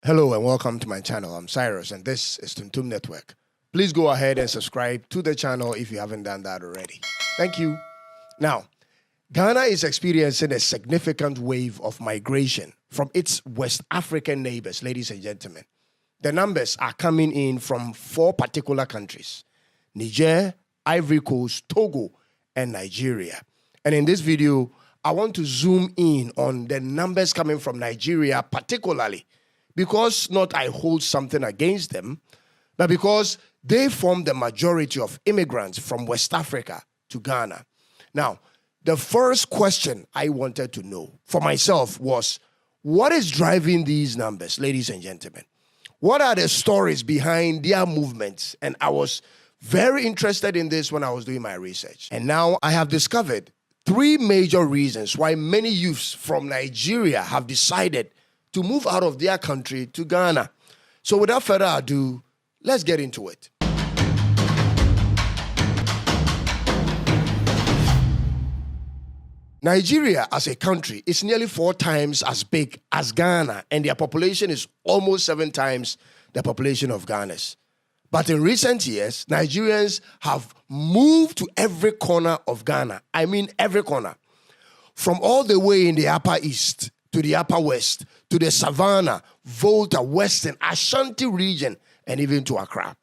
Hello and welcome to my channel. I'm Cyrus and this is Tuntum Network. Please go ahead and subscribe to the channel if you haven't done that already. Thank you. Now, Ghana is experiencing a significant wave of migration from its West African neighbors, ladies and gentlemen. The numbers are coming in from 4 particular countries: Niger, Ivory Coast, Togo, and Nigeria. And in this video, I want to zoom in on the numbers coming from Nigeria particularly, because not I hold something against them, but because they form the majority of immigrants from West Africa to Ghana. Now, the first question I wanted to know for myself was, what is driving these numbers, ladies and gentlemen? What are the stories behind their movements? And I was very interested in this when I was doing my research. And now I have discovered 3 major reasons why many youths from Nigeria have decided to move out of their country to Ghana. So without further ado, let's get into it. Nigeria as a country is nearly 4 times as big as Ghana, and their population is almost 7 times the population of Ghana's. But in recent years, Nigerians have moved to every corner of Ghana. I mean every corner. From all the way in the Upper East to the Upper West, to the Savannah, Volta, Western, Ashanti region, and even to Accra.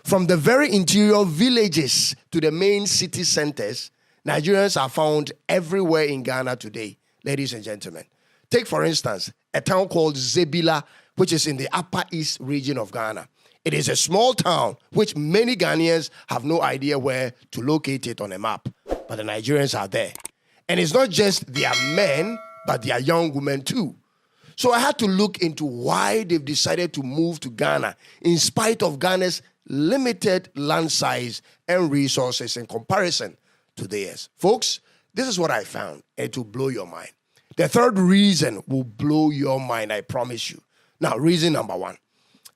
From the very interior villages to the main city centers, Nigerians are found everywhere in Ghana today, ladies and gentlemen. Take, for instance, a town called Zebila, which is in the Upper East region of Ghana. It is a small town which many Ghanaians have no idea where to locate it on a map, but the Nigerians are there. And it's not just their men, but their young women too. So I had to look into why they've decided to move to Ghana in spite of Ghana's limited land size and resources in comparison to theirs. Folks, this is what I found, and it will blow your mind. The third reason will blow your mind, I promise you. Now, reason number 1,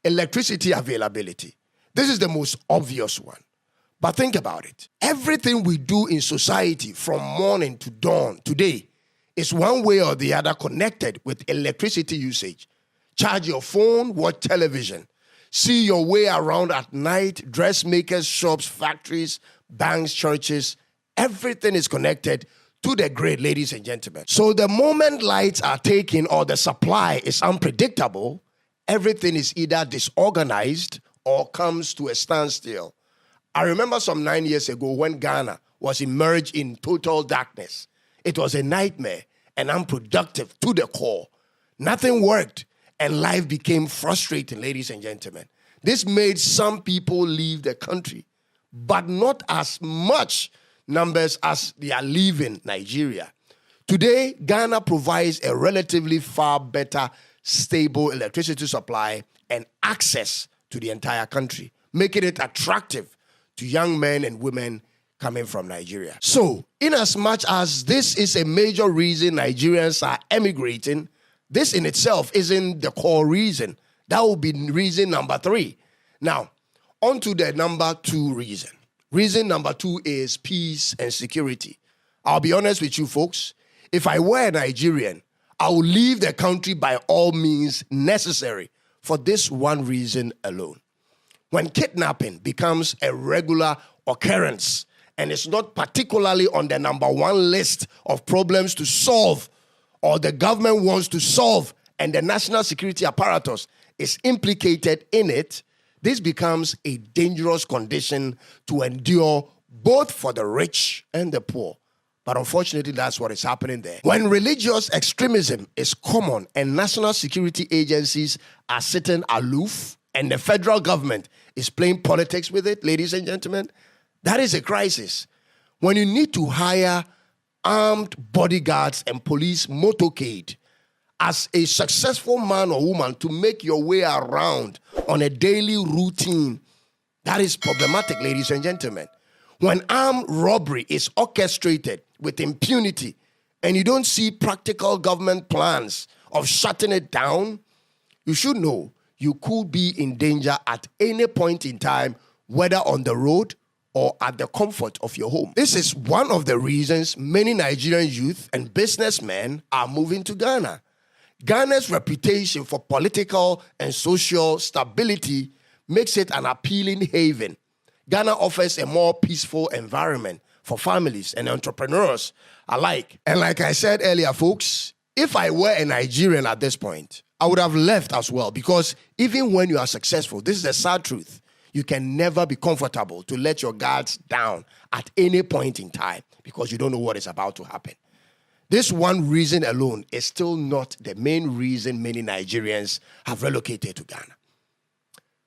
electricity availability. This is the most obvious one. But think about it. Everything we do in society from morning to dawn today is one way or the other connected with electricity usage. Charge your phone, watch television, see your way around at night, dressmakers, shops, factories, banks, churches. Everything is connected to the grid, ladies and gentlemen. So the moment lights are taken or the supply is unpredictable, everything is either disorganized or comes to a standstill. I remember some 9 years ago when Ghana was immersed in total darkness. It was a nightmare and unproductive to the core. Nothing worked and life became frustrating, ladies and gentlemen. This made some people leave the country, but not as much numbers as they are leaving Nigeria. Today, Ghana provides a relatively far better, stable electricity supply and access to the entire country, making it attractive to young men and women coming from Nigeria. So, in as much as this is a major reason Nigerians are emigrating, this in itself isn't the core reason. That will be reason number 3. Now, on to the number 2 reason. Reason number 2 is peace and security. I'll be honest with you folks, if I were a Nigerian, I would leave the country by all means necessary for this one reason alone. When kidnapping becomes a regular occurrence, and it's not particularly on the number 1 list of problems to solve, or the government wants to solve, and the national security apparatus is implicated in it, this becomes a dangerous condition to endure both for the rich and the poor. But unfortunately, that's what is happening there. When religious extremism is common and national security agencies are sitting aloof and the federal government is playing politics with it, ladies and gentlemen, that is a crisis. When you need to hire armed bodyguards and police motorcade as a successful man or woman to make your way around on a daily routine, that is problematic, ladies and gentlemen. When armed robbery is orchestrated with impunity and you don't see practical government plans of shutting it down, you should know you could be in danger at any point in time, whether on the road or at the comfort of your home. This is one of the reasons many Nigerian youth and businessmen are moving to Ghana. Ghana's reputation for political and social stability makes it an appealing haven. Ghana offers a more peaceful environment for families and entrepreneurs alike. And like I said earlier, folks, if I were a Nigerian at this point, I would have left as well, because even when you are successful, this is the sad truth, you can never be comfortable to let your guards down at any point in time because you don't know what is about to happen. This one reason alone is still not the main reason many Nigerians have relocated to Ghana.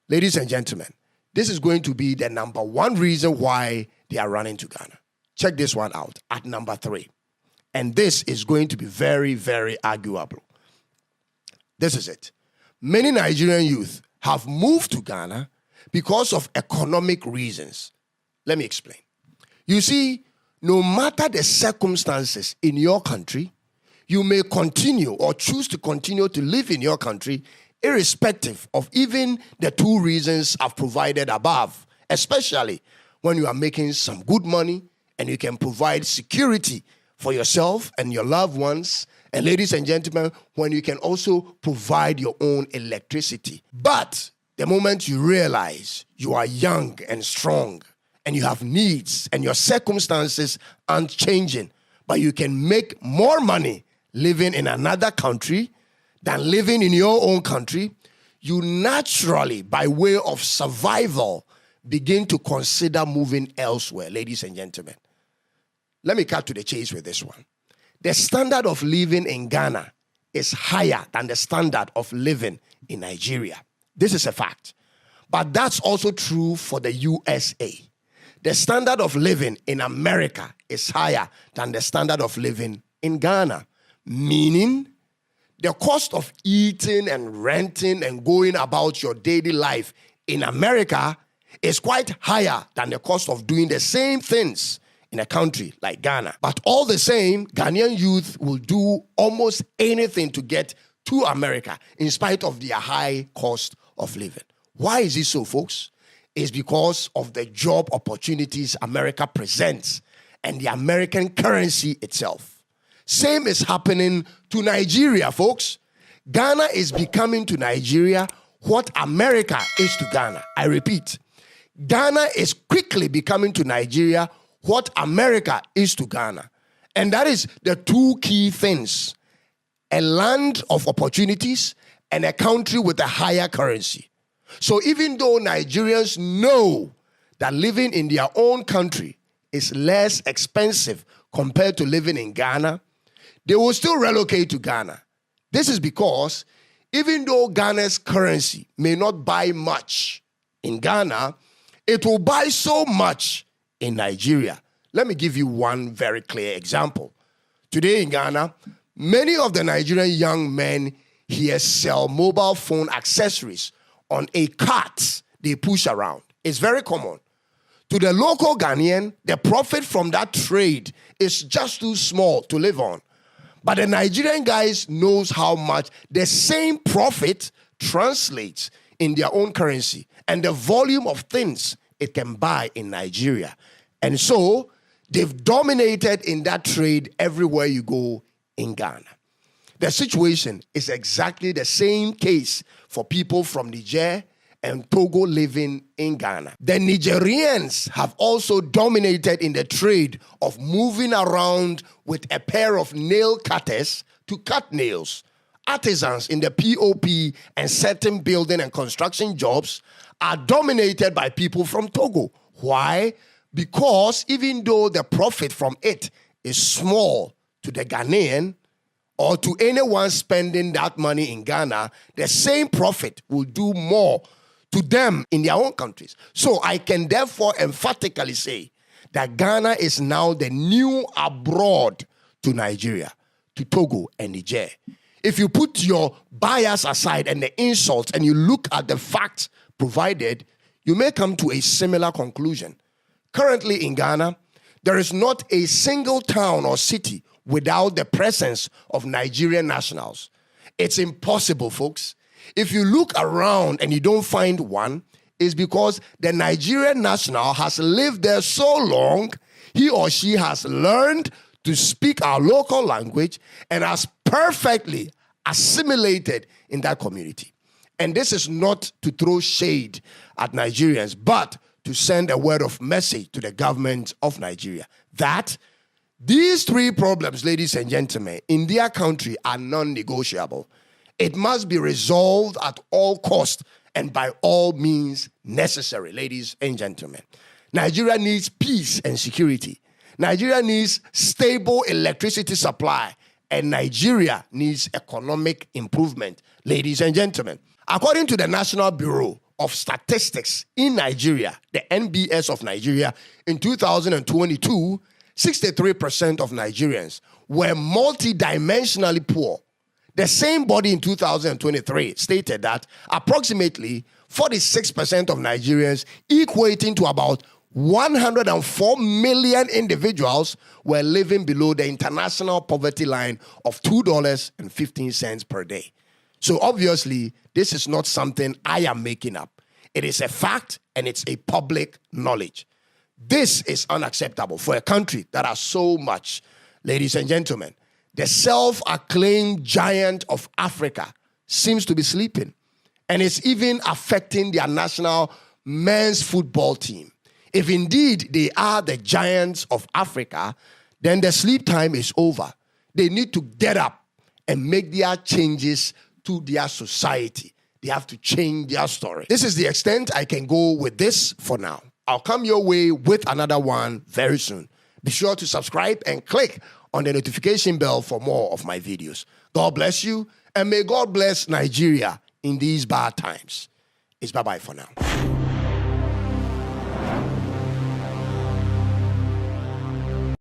Ladies and gentlemen, this is going to be the number one reason why they are running to Ghana. Check this one out at number 3. And this is going to be very, very arguable. This is it. Many Nigerian youth have moved to Ghana because of economic reasons. Let me explain. You see, no matter the circumstances in your country, you may continue or choose to continue to live in your country irrespective of even the 2 reasons I've provided above, especially when you are making some good money and you can provide security for yourself and your loved ones. And ladies and gentlemen, when you can also provide your own electricity. But the moment you realize you are young and strong and you have needs and your circumstances aren't changing, but you can make more money living in another country than living in your own country, you naturally, by way of survival, begin to consider moving elsewhere, ladies and gentlemen. Let me cut to the chase with this one. The standard of living in Ghana is higher than the standard of living in Nigeria. This is a fact. But that's also true for the USA. The standard of living in America is higher than the standard of living in Ghana. Meaning, the cost of eating and renting and going about your daily life in America is quite higher than the cost of doing the same things in a country like Ghana. But all the same, Ghanaian youth will do almost anything to get to America in spite of their high cost of living. Why is this so, folks? It's because of the job opportunities America presents and the American currency itself. Same is happening to Nigeria, folks. Ghana is becoming to Nigeria what America is to Ghana. I repeat, Ghana is quickly becoming to Nigeria what America is to Ghana. And that is the 2 key things: a land of opportunities and a country with a higher currency. So even though Nigerians know that living in their own country is less expensive compared to living in Ghana, they will still relocate to Ghana. This is because even though Ghana's currency may not buy much in Ghana, it will buy so much in Nigeria. Let me give you one very clear example. Today in Ghana, many of the Nigerian young men here sell mobile phone accessories on a cart they push around. It's very common. To the local Ghanaian, the profit from that trade is just too small to live on. But the Nigerian guys knows how much the same profit translates in their own currency and the volume of things it can buy in Nigeria. And so they've dominated in that trade everywhere you go in Ghana. The situation is exactly the same case for people from Niger and Togo living in Ghana. The Nigerians have also dominated in the trade of moving around with a pair of nail cutters to cut nails. Artisans in the POP and certain building and construction jobs are dominated by people from Togo. Why? Because even though the profit from it is small to the Ghanaian, or to anyone spending that money in Ghana, the same profit will do more to them in their own countries. So I can therefore emphatically say that Ghana is now the new abroad to Nigeria, to Togo and Niger. If you put your bias aside and the insults and you look at the facts provided, you may come to a similar conclusion. Currently in Ghana, there is not a single town or city without the presence of Nigerian nationals. It's impossible, folks. If you look around and you don't find one, it's because the Nigerian national has lived there so long, he or she has learned to speak our local language and has perfectly assimilated in that community. And this is not to throw shade at Nigerians, but to send a word of message to the government of Nigeria that these three problems, ladies and gentlemen, in their country are non-negotiable. It must be resolved at all costs and by all means necessary, ladies and gentlemen. Nigeria needs peace and security. Nigeria needs stable electricity supply. And Nigeria needs economic improvement, ladies and gentlemen. According to the National Bureau of Statistics in Nigeria, the NBS of Nigeria, in 2022, 63% of Nigerians were multidimensionally poor. The same body in 2023 stated that approximately 46% of Nigerians, equating to about 104 million individuals, were living below the international poverty line of $2.15 per day. So obviously, this is not something I am making up. It is a fact and it's a public knowledge. This is unacceptable for a country that has so much. Ladies and gentlemen, the self-acclaimed giant of Africa seems to be sleeping, and it's even affecting their national men's football team. If indeed they are the giants of Africa, then the sleep time is over. They need to get up and make their changes to their society. They have to change their story. This is the extent I can go with this for now. I'll come your way with another one very soon. Be sure to subscribe and click on the notification bell for more of my videos. God bless you, and may God bless Nigeria in these bad times. It's bye-bye for now.